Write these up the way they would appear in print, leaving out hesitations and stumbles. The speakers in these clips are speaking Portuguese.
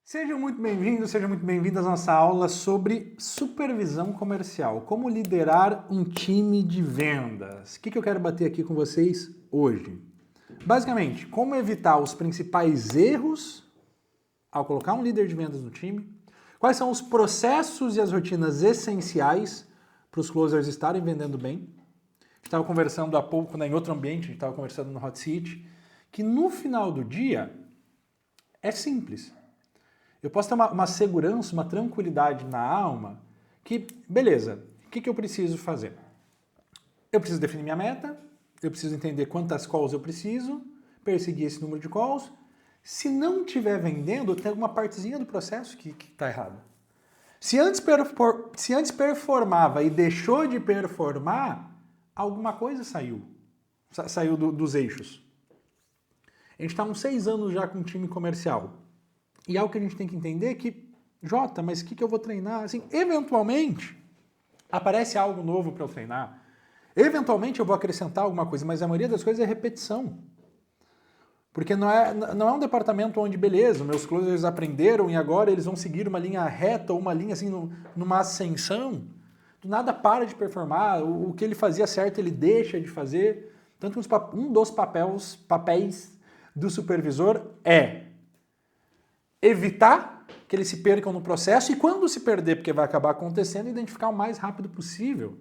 Sejam muito bem-vindos, sejam muito bem-vindas à nossa aula sobre supervisão comercial. Como liderar um time de vendas. O que eu quero bater aqui com vocês hoje? Basicamente, como evitar os principais erros ao colocar um líder de vendas no time. Quais são os processos e as rotinas essenciais para os closers estarem vendendo bem. A gente estava conversando há pouco, em outro ambiente, a gente estava conversando no Hot Seat, que no final do dia é simples. Eu posso ter uma segurança, uma tranquilidade na alma que, beleza, o que eu preciso fazer? Eu preciso definir minha meta, eu preciso entender quantas calls eu preciso, perseguir esse número de calls. Se não estiver vendendo, tem alguma partezinha do processo que está errado. Se antes performava e deixou de performar, alguma coisa saiu dos eixos. A gente está há uns 6 anos já com um time comercial. E algo que a gente tem que entender é que, Jota, mas o que eu vou treinar? Assim, eventualmente, aparece algo novo para eu treinar. Eventualmente eu vou acrescentar alguma coisa, mas a maioria das coisas é repetição. Porque não é um departamento onde, beleza, meus closers aprenderam e agora eles vão seguir uma linha reta ou uma linha assim, numa ascensão. Do nada para de performar, o que ele fazia certo ele deixa de fazer. Tanto que um dos papéis do supervisor é evitar que eles se percam no processo e quando se perder, porque vai acabar acontecendo, identificar o mais rápido possível.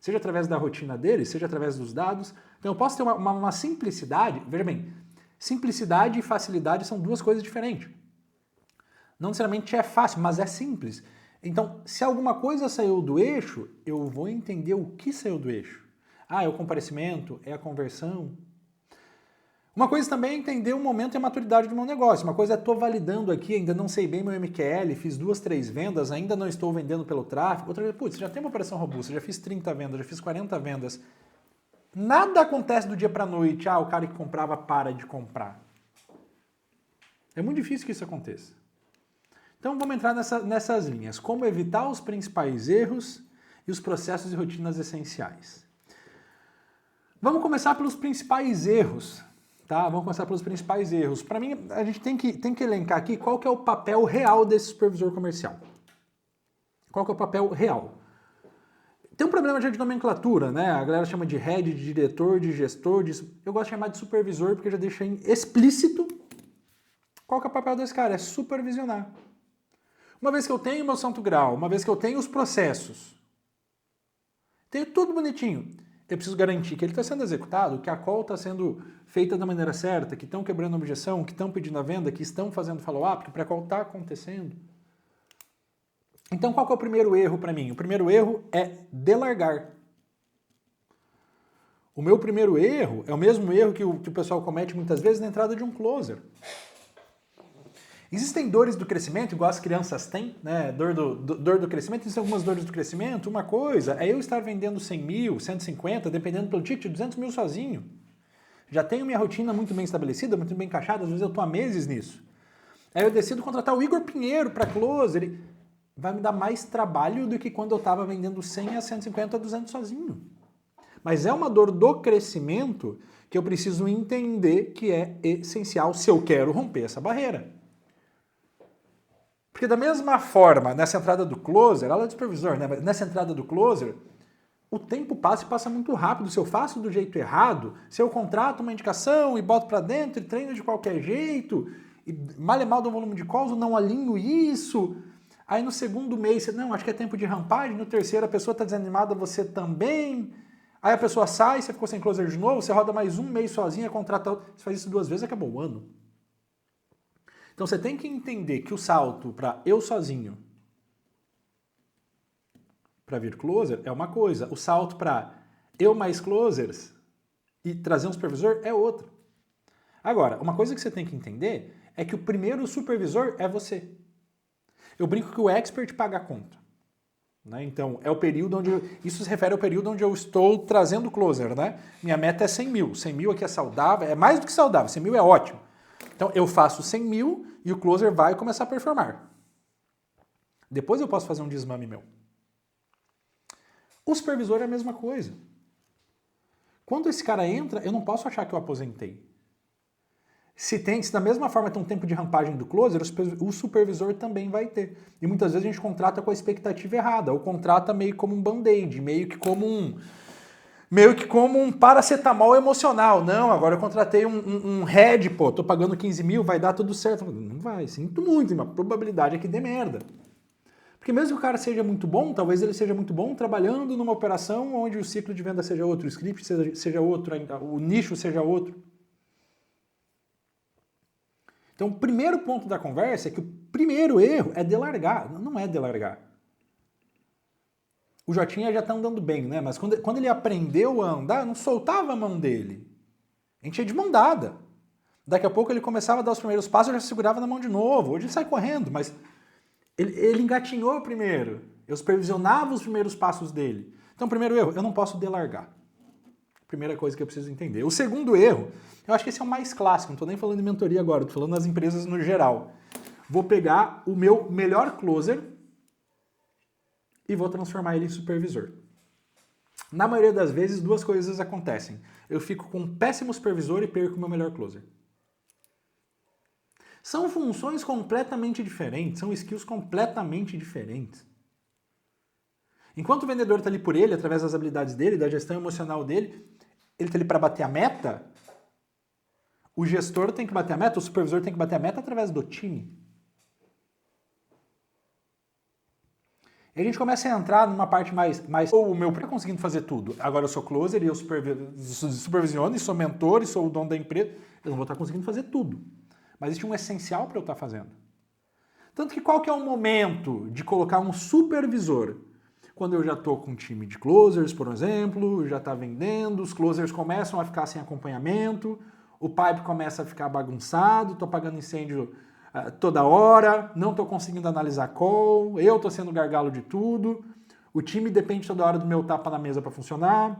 Seja através da rotina deles, seja através dos dados. Então eu posso ter uma simplicidade, veja bem, simplicidade e facilidade são duas coisas diferentes. Não necessariamente é fácil, mas é simples. Então, se alguma coisa saiu do eixo, eu vou entender o que saiu do eixo. Ah, é o comparecimento, é a conversão. Uma coisa também é entender o momento e a maturidade do meu negócio. Uma coisa é estou validando aqui, ainda não sei bem meu MQL, fiz 2, 3 vendas, ainda não estou vendendo pelo tráfego. Outra vez, putz, já tem uma operação robusta, já fiz 30 vendas, já fiz 40 vendas. Nada acontece do dia para a noite. Ah, o cara que comprava para de comprar. É muito difícil que isso aconteça. Então vamos entrar nessas linhas. Como evitar os principais erros e os processos e rotinas essenciais. Vamos começar pelos principais erros. Tá? Vamos começar pelos principais erros. Para mim, a gente tem que elencar aqui qual que é o papel real desse supervisor comercial. Qual que é o papel real? Tem um problema já de nomenclatura, né? A galera chama de head, de diretor, de gestor. Eu gosto de chamar de supervisor porque já deixa explícito qual que é o papel desse cara. É supervisionar. Uma vez que eu tenho meu santo grau, uma vez que eu tenho os processos, tenho tudo bonitinho, eu preciso garantir que ele está sendo executado, que a call está sendo feita da maneira certa, que estão quebrando a objeção, que estão pedindo a venda, que estão fazendo follow-up, que o pré-call está acontecendo. Então, qual que é o primeiro erro para mim? O primeiro erro é delargar. O meu primeiro erro é o mesmo erro que o pessoal comete muitas vezes na entrada de um closer. Existem dores do crescimento, igual as crianças têm, né? Dor do crescimento, existem algumas dores do crescimento. Uma coisa é eu estar vendendo 100 mil, 150, dependendo pelo ticket, 200 mil sozinho. Já tenho minha rotina muito bem estabelecida, muito bem encaixada, às vezes eu estou há meses nisso. Aí eu decido contratar o Igor Pinheiro para closer, ele vai me dar mais trabalho do que quando eu estava vendendo 100 a 150 a 200 sozinho. Mas é uma dor do crescimento que eu preciso entender que é essencial se eu quero romper essa barreira. Porque da mesma forma, nessa entrada do closer, ela é de supervisor, né? Mas nessa entrada do closer, o tempo passa e passa muito rápido. Se eu faço do jeito errado, se eu contrato uma indicação e boto para dentro e treino de qualquer jeito, e mal e mal do volume de calls, eu não alinho isso. Aí no segundo mês, você, não, acho que é tempo de rampagem. No terceiro, a pessoa está desanimada, você também. Aí a pessoa sai, você ficou sem closer de novo, você roda mais um mês sozinha, contrata outro. Você faz isso 2 vezes, acabou o ano. Então você tem que entender que o salto para eu sozinho para vir closer é uma coisa, o salto para eu mais closers e trazer um supervisor é outra. Agora, uma coisa que você tem que entender é que o primeiro supervisor é você. Eu brinco que o expert paga a conta. Né? Então, é o período onde... Isso se refere ao período onde eu estou trazendo closer. Né? Minha meta é 100 mil. 100 mil aqui é saudável, é mais do que saudável. 100 mil é ótimo. Então, eu faço 100 mil e o closer vai começar a performar. Depois eu posso fazer um desmame meu. O supervisor é a mesma coisa. Quando esse cara entra, eu não posso achar que eu aposentei. Se da mesma forma tem um tempo de rampagem do closer, o supervisor também vai ter. E muitas vezes a gente contrata com a expectativa errada, ou contrata meio como um band-aid, meio que como um paracetamol emocional. Não, agora eu contratei um head, pô, tô pagando 15 mil, vai dar tudo certo. Não vai, sinto muito, mas a probabilidade é que dê merda. Porque mesmo que o cara seja muito bom, talvez ele seja muito bom trabalhando numa operação onde o ciclo de venda seja outro, o script seja outro, o nicho seja outro. Então, o primeiro ponto da conversa é que o primeiro erro é delargar. Não é delargar. O Jotinha já tá andando bem, né? Mas quando ele aprendeu a andar, eu não soltava a mão dele. A gente ia de mão dada. Daqui a pouco ele começava a dar os primeiros passos, eu já segurava na mão de novo. Hoje ele sai correndo, mas ele engatinhou primeiro. Eu supervisionava os primeiros passos dele. Então, primeiro erro, eu não posso delargar. Primeira coisa que eu preciso entender. O segundo erro, eu acho que esse é o mais clássico, não estou nem falando de mentoria agora, estou falando das empresas no geral. Vou pegar o meu melhor closer e vou transformar ele em supervisor. Na maioria das vezes, duas coisas acontecem. Eu fico com um péssimo supervisor e perco o meu melhor closer. São funções completamente diferentes, são skills completamente diferentes. Enquanto o vendedor está ali por ele, através das habilidades dele, da gestão emocional dele, ele está ali para bater a meta, o gestor tem que bater a meta, o supervisor tem que bater a meta através do time. E a gente começa a entrar numa parte mais o meu está conseguindo fazer tudo. Agora eu sou closer e eu supervisiono e sou mentor e sou o dono da empresa. Eu não vou estar conseguindo fazer tudo. Mas existe um essencial para eu estar fazendo. Tanto que qual que é o momento de colocar um supervisor? Quando eu já estou com um time de closers, por exemplo, já está vendendo, os closers começam a ficar sem acompanhamento, o pipe começa a ficar bagunçado, estou apagando incêndio toda hora, não estou conseguindo analisar call, eu estou sendo gargalo de tudo, o time depende toda hora do meu tapa na mesa para funcionar.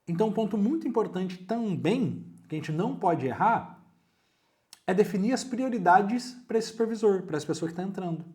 Então, um ponto muito importante também, que a gente não pode errar, é definir as prioridades para esse supervisor, para essa pessoa que está entrando.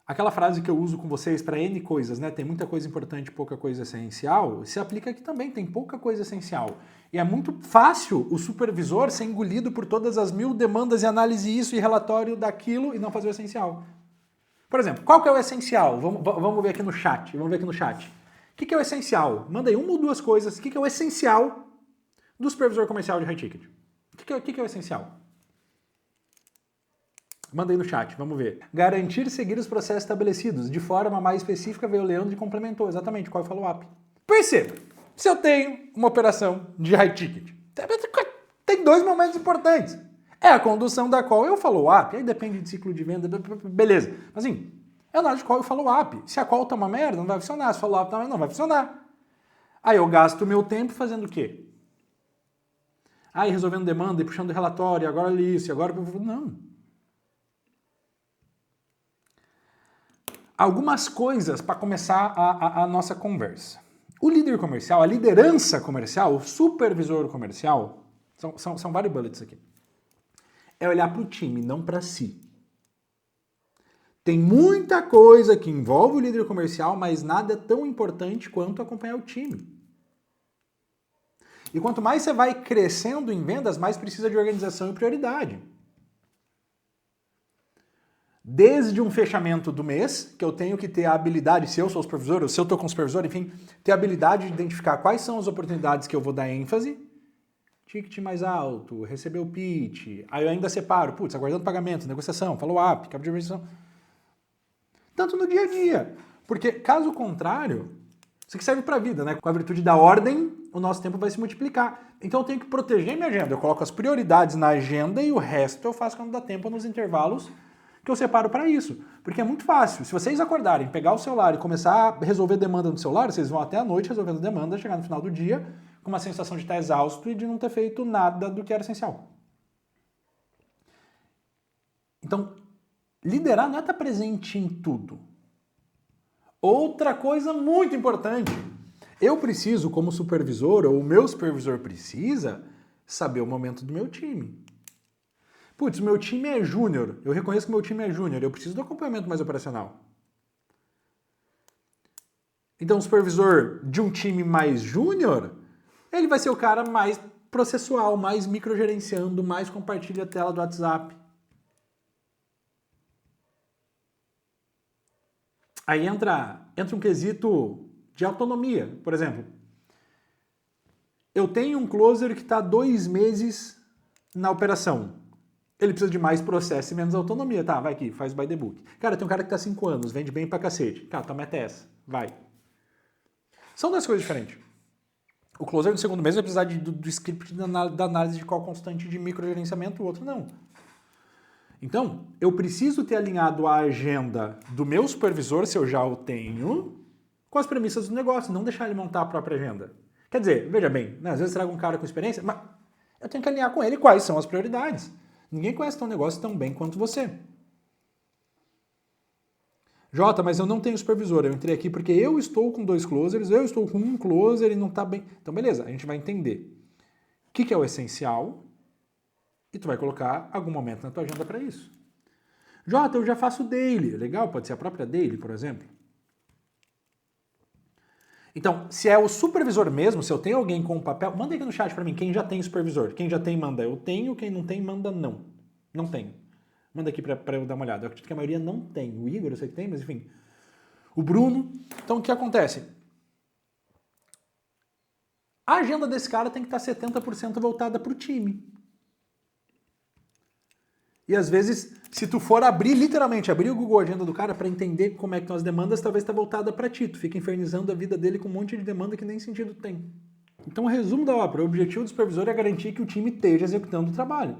Aquela frase que eu uso com vocês para N coisas, né? Tem muita coisa importante, pouca coisa essencial, se aplica aqui também, tem pouca coisa essencial. E é muito fácil o supervisor ser engolido por todas as 1000 demandas e análise isso e relatório daquilo e não fazer o essencial. Por exemplo, qual que é o essencial? Vamos ver aqui no chat. O que é o essencial? Manda aí uma ou duas coisas. O que é o essencial do supervisor comercial de high ticket? O que é o essencial? Manda aí no chat, vamos ver. Garantir seguir os processos estabelecidos. De forma mais específica, veio o Leandro e complementou. Exatamente, qual é o follow-up? Perceba, se eu tenho uma operação de high ticket, tem dois momentos importantes. É a condução da call e o follow-up. Aí depende de ciclo de venda, beleza. Mas assim, é análise de call e follow-up. Se a call tá uma merda, não vai funcionar. Se o follow-up também não vai funcionar. Aí eu gasto o meu tempo fazendo o quê? Aí resolvendo demanda e puxando relatório, agora isso, agora... Não. Algumas coisas para começar a nossa conversa. O líder comercial, a liderança comercial, o supervisor comercial, são vários bullets aqui. É olhar para o time, não para si. Tem muita coisa que envolve o líder comercial, mas nada é tão importante quanto acompanhar o time. E quanto mais você vai crescendo em vendas, mais precisa de organização e prioridade. Desde um fechamento do mês, que eu tenho que ter a habilidade, se eu sou o supervisor, ou se eu estou com o supervisor, enfim, ter a habilidade de identificar quais são as oportunidades que eu vou dar ênfase, ticket mais alto, receber o pitch, aí eu ainda separo, putz, aguardando pagamento, negociação, follow-up, cabo de organização. Tanto no dia a dia, porque caso contrário, isso aqui serve para a vida, né? Com a virtude da ordem, o nosso tempo vai se multiplicar. Então eu tenho que proteger minha agenda, eu coloco as prioridades na agenda e o resto eu faço quando dá tempo nos intervalos que eu separo para isso. Porque é muito fácil. Se vocês acordarem, pegar o celular e começar a resolver demanda no celular, vocês vão até a noite resolvendo demanda, chegar no final do dia com uma sensação de estar exausto e de não ter feito nada do que era essencial. Então, liderar não é estar presente em tudo. Outra coisa muito importante, eu preciso, como supervisor, ou o meu supervisor precisa, saber o momento do meu time. Putz, meu time é júnior, eu reconheço que meu time é júnior, eu preciso do acompanhamento mais operacional. Então, o supervisor de um time mais júnior, Ele vai ser o cara mais processual, mais microgerenciando, mais compartilha a tela do WhatsApp. Aí entra um quesito de autonomia. Por exemplo, eu tenho um closer que está 2 meses na operação. Ele precisa de mais processo e menos autonomia. Tá, vai aqui, faz by the book. Cara, tem um cara que está 5 anos, vende bem pra cacete. Cara, tua meta é essa, vai. São 2 coisas diferentes. O closer no segundo mês vai precisar do script da análise de qual constante de microgerenciamento, o outro não. Então, eu preciso ter alinhado a agenda do meu supervisor, se eu já o tenho, com as premissas do negócio, não deixar ele montar a própria agenda. Quer dizer, veja bem, né, às vezes traga um cara com experiência, mas eu tenho que alinhar com ele quais são as prioridades. Ninguém conhece teu negócio tão bem quanto você. Jota, mas eu não tenho supervisor, eu entrei aqui porque eu estou com 2 closers, eu estou com um closer e não está bem. Então, beleza, a gente vai entender o que é o essencial e tu vai colocar algum momento na tua agenda para isso. Jota, eu já faço daily. Legal, pode ser a própria daily, por exemplo. Então, se é o supervisor mesmo, se eu tenho alguém com um papel, manda aqui no chat para mim, quem já tem supervisor. Quem já tem, manda eu tenho, quem não tem, manda não. Não tenho. Manda aqui para eu dar uma olhada. Eu acredito que a maioria não tem. O Igor, eu sei que tem, mas enfim. O Bruno. Então, o que acontece? A agenda desse cara tem que estar 70% voltada para o time. E às vezes, se tu for abrir, literalmente, abrir o Google Agenda do cara para entender como é que estão as demandas, talvez está voltada para ti. Tu fica infernizando a vida dele com um monte de demanda que nem sentido tem. Então, o resumo da obra, o objetivo do supervisor é garantir que o time esteja executando o trabalho.